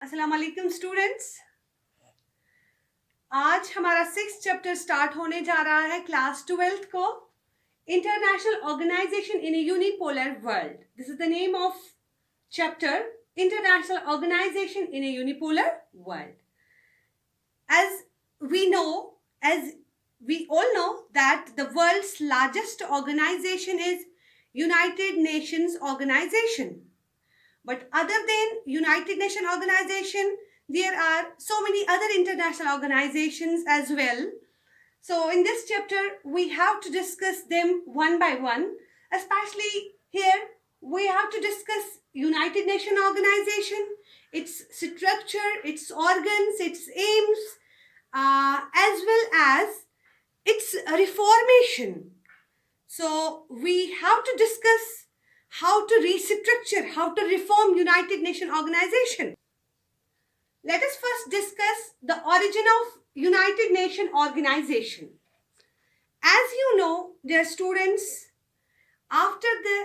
अस्सलाम वालेकुम स्टूडेंट्स। आज हमारा 6th चैप्टर स्टार्ट होने जा रहा है क्लास 12th को। International organisation in a unipolar world, this is the name of chapter, international organisation in a unipolar world. as as we all know that the world's largest organization is United Nations Organization. But other than United Nations Organization, there are so many other international organizations as well. So in this chapter, we have to discuss them one by one. Especially here, we have to discuss United Nations Organization, its structure, its organs, its aims, as well as its reformation. So we have to discuss how to restructure, how to reform United Nations Organization. Let us first discuss the origin of United Nations Organization. As you know, dear students, after the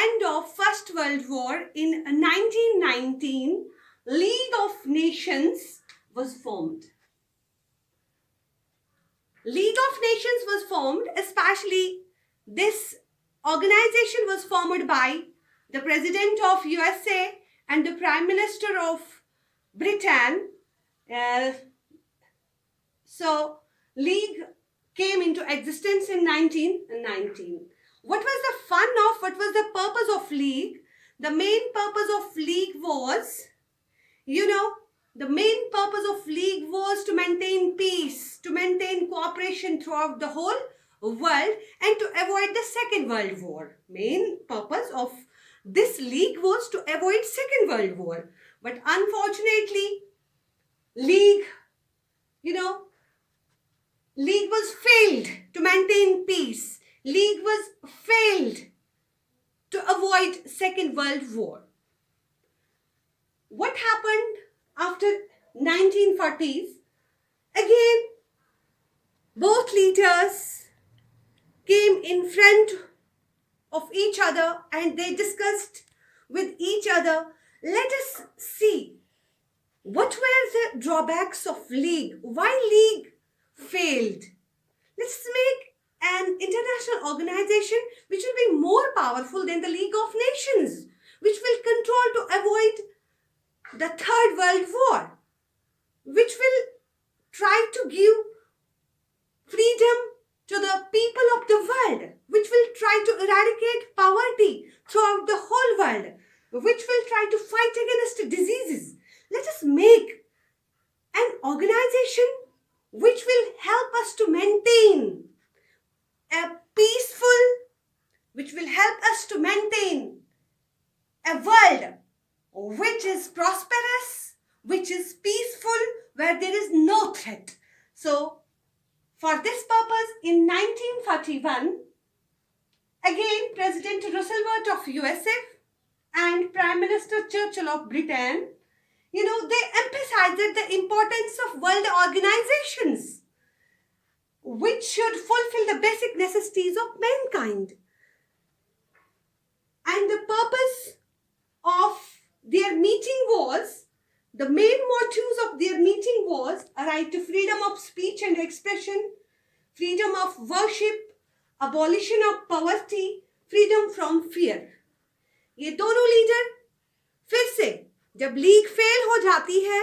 end of First World War in 1919, League of Nations was formed. League of Nations was formed, especially this organization was formed by the President of USA and the Prime Minister of Britain. So League came into existence in 1919. What was the purpose of League? The main purpose of League was, the main purpose of League was to maintain peace, to maintain cooperation throughout the whole world and to avoid the Second World War. Main purpose of this League was to avoid Second World War. But unfortunately, League was failed to maintain peace. League was failed to avoid Second World War. What happened after 1940s? Again, both leaders came in front of each other and they discussed with each other. Let us see what were the drawbacks of League, why League failed. Let's make an international organization which will be more powerful than the League of Nations, which will control to avoid the Third World War, which will try to give freedom to the people of the world, which will try to eradicate poverty throughout the whole world, which will try to fight against diseases. Let us make an organization which will help us to maintain a peaceful, which will help us to maintain a world which is prosperous, which is peaceful, where there is no threat. So, for this purpose, in 1941, again President Roosevelt of USA and Prime Minister Churchill of Britain, they emphasized the importance of world organizations which should fulfill the basic necessities of mankind. And the purpose of their meeting was, the main motives of their meeting was a right to freedom of speech and expression, freedom of worship, abolition of poverty, freedom from fear. ये दोनों leader फिर से जब league fail हो जाती है,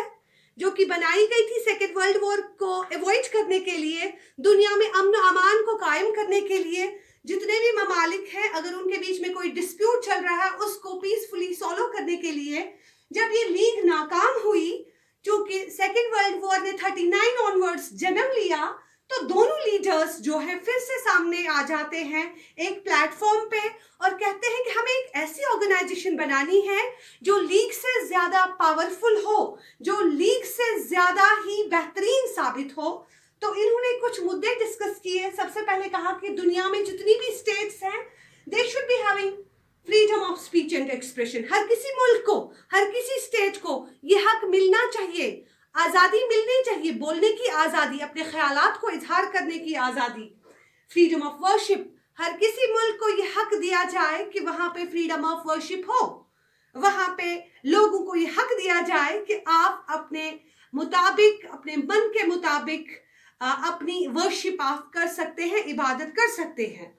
जो कि बनाई गई थी सेकेंड वर्ल्ड वॉर को अवॉइड करने के लिए, दुनिया में अमन अमान को कायम करने के लिए, जितने भी ममालिक हैं अगर उनके बीच में कोई डिस्प्यूट चल रहा है उसको पीसफुली सॉल्व करने के लिए, जब ये लीग नाकाम हुई, क्योंकि सेकेंड वर्ल्ड वॉर ने 39 ऑनवर्ड्स जन्म लिया, तो दोनों लीडर्स जो है फिर से सामने आ जाते हैं एक प्लेटफॉर्म पे और कहते हैं कि हमें एक ऐसी ऑर्गेनाइजेशन बनानी है जो लीग से ज्यादा पावरफुल हो, जो लीग से ज्यादा ही बेहतरीन साबित हो। तो इन्होंने कुछ मुद्दे डिस्कस किए। सबसे पहले कहा कि दुनिया में जितनी भी स्टेट्स हैं, they should be having freedom of speech and expression. हर किसी मुल्क को, हर किसी स्टेट को ये हक मिलना चाहिए, आज़ादी मिलनी चाहिए, बोलने की आज़ादी, अपने ख्यालात को इजहार करने की आज़ादी। फ्रीडम ऑफ वर्शिप, हर किसी मुल्क को ये हक दिया जाए कि वहाँ पे फ्रीडम ऑफ वर्शिप हो। वहाँ पे लोगों को ये हक दिया जाए कि आप अपने मुताबिक, अपने मन के मुताबिक अपनी वर्शिप आप कर सकते हैं, इबादत कर सकते हैं।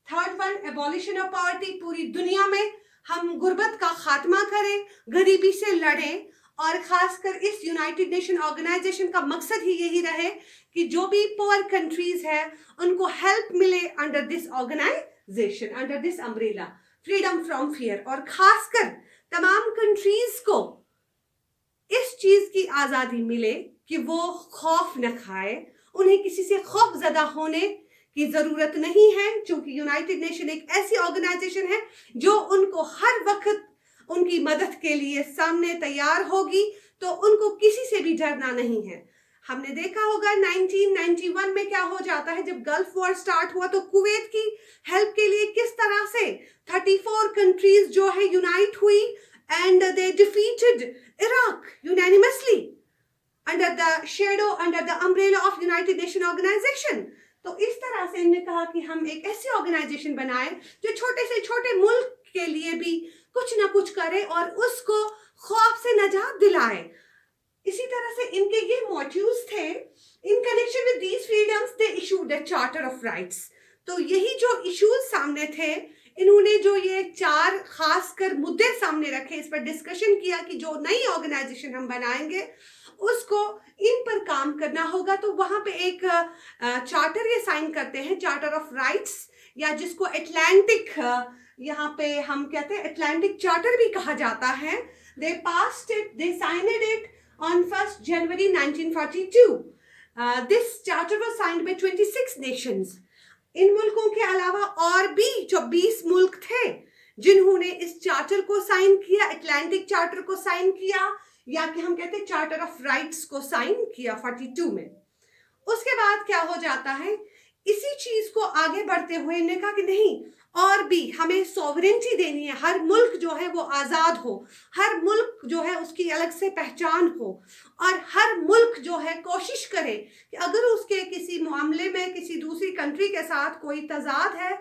Third one, abolition of poverty. पूरी दुनिया में हम गुर्बत का खात्मा करें, गरीबी से लड़ें, और खासकर इस यूनाइटेड नेशन ऑर्गेनाइजेशन का मकसद ही यही रहे कि जो भी पुअर कंट्रीज है उनको हेल्प मिले under this organisation, under this umbrella, freedom from fear. और खासकर तमाम कंट्रीज को इस चीज की आजादी मिले कि वो खौफ न खाए, उन्हें किसी से खौफ ज़दा होने की जरूरत नहीं है, क्योंकि यूनाइटेड नेशन एक ऐसी ऑर्गेनाइजेशन है जो उनको हर वक्त उनकी मदद के लिए सामने तैयार होगी, तो उनको किसी से भी डरना नहीं है। हमने देखा होगा 1991 में क्या हो जाता है, जब गल्फ वॉर स्टार्ट हुआ तो कुवैत की हेल्प के लिए किस तरह से 34 कंट्रीज जो है यूनाइट हुई and they defeated Iraq unanimously under the shadow, under the umbrella of United Nation Organisation. तो इस तरह से इन्होंने कहा कि हम एक ऐसी ऑर्गेनाइजेशन बनाए जो छोटे से छोटे मुल्क के लिए भी कुछ ना कुछ करे और उसको खौफ से नजात दिलाए। इसी तरह से इनके ये मोटिव्स थे। In connection with these freedoms they issued a charter of rights. तो यही जो इश्यूज सामने थे, इन्होंने जो ये 4 खासकर मुद्दे सामने रखे, इस पर डिस्कशन किया कि जो नई ऑर्गेनाइजेशन हम बनाएंगे उसको इन पर काम करना होगा। तो वहां पे एक चार्टर ये साइन करते हैं, चार्टर ऑफ राइट्स, या जिसको अटलांटिक, यहाँ पे हम कहते हैं अटलांटिक चार्टर भी कहा जाता है। They passed it, they signed it on 1st January 1942. This charter was signed by 26 nations. इन मुल्कों के अलावा और भी 24 मुल्क थे जिन्होंने इस चार्टर को साइन किया, अटलांटिक चार्टर को साइन किया, या कि हम कहते हैं चार्टर ऑफ राइट्स को साइन किया 42 में। उसके बाद क्या हो जाता है, इसी चीज को आगे बढ़ते हुए इन्होंने कहा कि नहीं, और भी हमें सॉवरेंटी देनी है, हर मुल्क जो है वो आज़ाद हो, हर मुल्क जो है उसकी अलग से पहचान हो, और हर मुल्क जो है कोशिश करे कि अगर उसके किसी मामले में किसी दूसरी कंट्री के साथ कोई तजाद है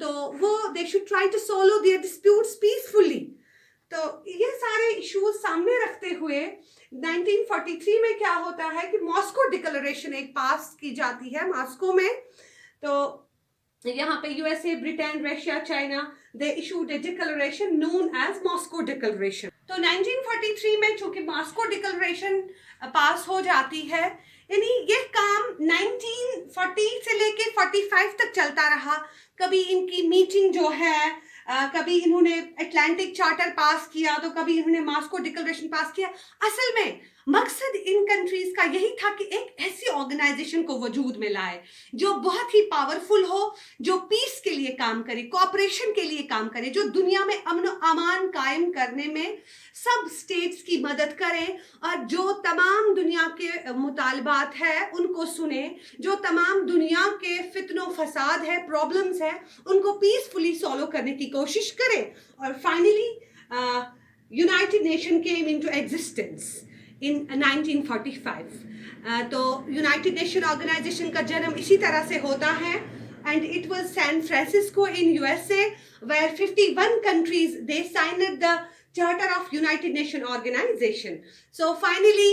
तो वो they should try to solve their disputes peacefully. तो ये सारे इश्यूज सामने रखते हुए 1943 में क्या होता है कि मॉस्को डिक्लेरेशन एक पास की जाती है मॉस्को में। तो यहाँ पे USA, Britain, Russia, China, they issued a declaration known as Moscow Declaration. तो 1943 में चूंकि मॉस्को डिक्लेरेशन पास हो जाती है, यानी ये काम 1940 से लेके 45 तक चलता रहा। कभी इनकी मीटिंग जो है, कभी इन्होंने अटलांटिक चार्टर पास किया, तो कभी इन्होंने मॉस्को डिक्लेरेशन पास किया। असल में मकसद इन कंट्रीज का यही था कि एक ऐसी ऑर्गेनाइजेशन को वजूद में लाए जो बहुत ही पावरफुल हो, जो पीस के लिए काम करे, कोऑपरेशन के लिए काम करे, जो दुनिया में अमन अमान कायम करने में सब स्टेट्स की मदद करे, और जो तमाम दुनिया के मुतालबात है उनको सुने, जो तमाम दुनिया के फितनो फसाद है, प्रॉब्लम्स है, उनको पीसफुली सॉल्व करने की कोशिश करे। और finally United nation came into existence in 1945. तो यूनाइटेड नेशन ऑर्गेनाइजेशन का जन्म इसी तरह से होता है, and it was San Francisco in USA where 51 countries they signed the Charter of United Nation Organization. So finally,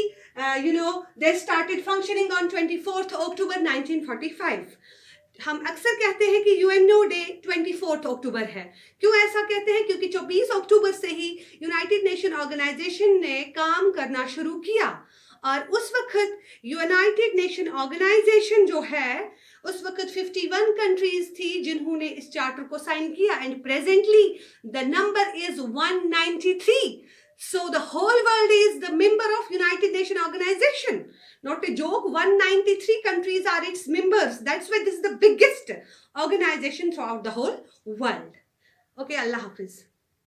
they started functioning on 24th October 1945. हम अक्सर कहते हैं कि यूएनओ डे 24 अक्टूबर है। क्यों ऐसा कहते हैं? क्योंकि 24 अक्टूबर से ही यूनाइटेड नेशन ऑर्गेनाइजेशन ने काम करना शुरू किया, और उस वक्त यूनाइटेड नेशन ऑर्गेनाइजेशन जो है उस वक्त 51 कंट्रीज थी जिन्होंने इस चार्टर को साइन किया, and presently the number is 193. So the whole world is the member of United Nation Organization. Not a joke, 193 countries are its members. That's why this is the biggest organization throughout the whole world. Okay, Allah Hafiz.